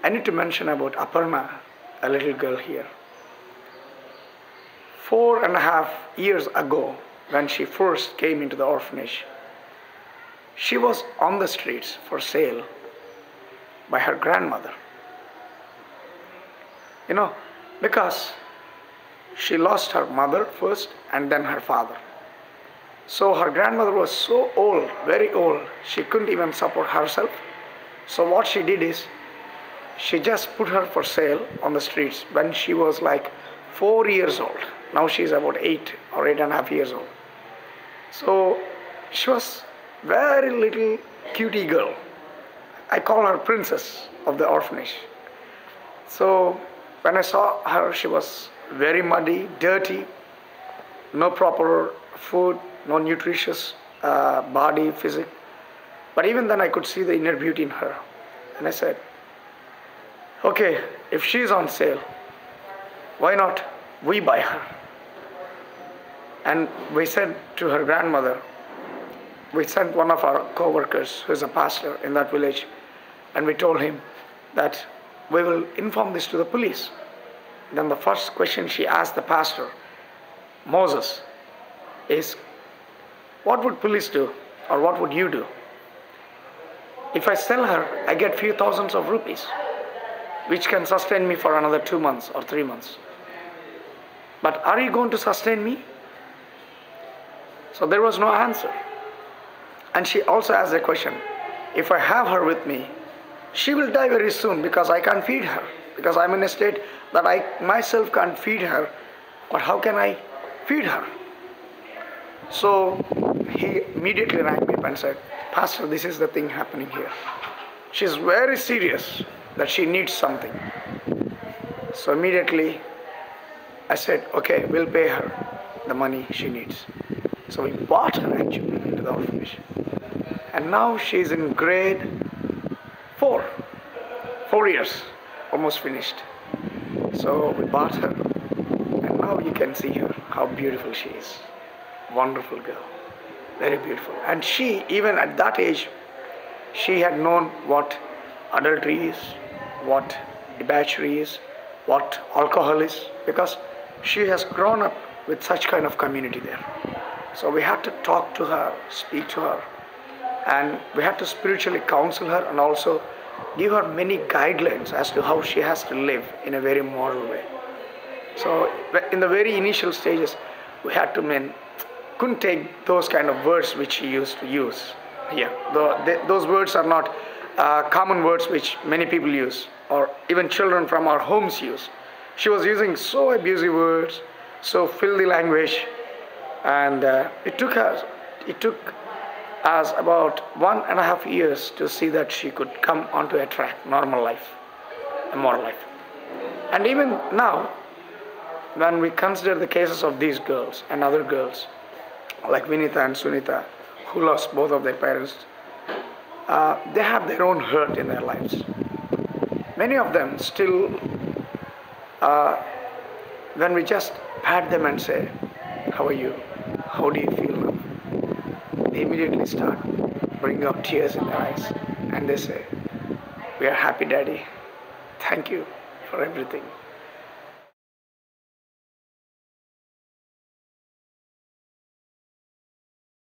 I need to mention about Aparna, a little girl here. 4.5 years ago, when she first came into the orphanage, she was on the streets for sale by her grandmother. You know, because she lost her mother first and then her father. So her grandmother was so old, very old, she couldn't even support herself. So what she did is, she just put her for sale on the streets when she was like 4 years old. Now she's about 8 or 8.5 years old. So she was very little cutie girl. I call her princess of the orphanage. So when I saw her, she was very muddy, dirty, no proper food, no nutritious body, physique. But even then I could see the inner beauty in her. And I said, okay, if she's on sale, why not we buy her? And we said to her grandmother, we sent one of our co-workers who is a pastor in that village, and we told him that we will inform this to the police. Then the first question she asked the pastor, Moses, is, what would police do, or what would you do? If I sell her, I get few thousands of rupees, which can sustain me for another 2 months or 3 months. But are you going to sustain me? So there was no answer. And she also asked the question, if I have her with me, she will die very soon because I can't feed her, because I'm in a state that I myself can't feed her, but how can I feed her? So he immediately rang me up and said, Pastor, this is the thing happening here. She's very serious that she needs something. So immediately I said, okay, we'll pay her the money she needs. So we bought her actually into the orphanage. And now she's in grade 4. 4 years, almost finished. So we bought her. And now you can see her, how beautiful she is. Wonderful girl. Very beautiful. And she, even at that age, she had known what adultery is, what debauchery is, what alcohol is, because she has grown up with such kind of community there. So we had to talk to her, speak to her, and we had to spiritually counsel her and also give her many guidelines as to how she has to live in a very moral way. So in the very initial stages, we had to couldn't take those kind of words which she used to use here. Those words are not common words which many people use, or even children from our homes use. She was using so abusive words, so filthy language, and it took us about 1.5 years to see that she could come onto a track, normal life, a moral life. And even now, when we consider the cases of these girls and other girls, like Vinita and Sunita, who lost both of their parents, they have their own hurt in their lives. Many of them still, when we just pat them and say, how are you? How do you feel now? They immediately start bringing up tears in their eyes, and they say, we are happy, Daddy. Thank you for everything.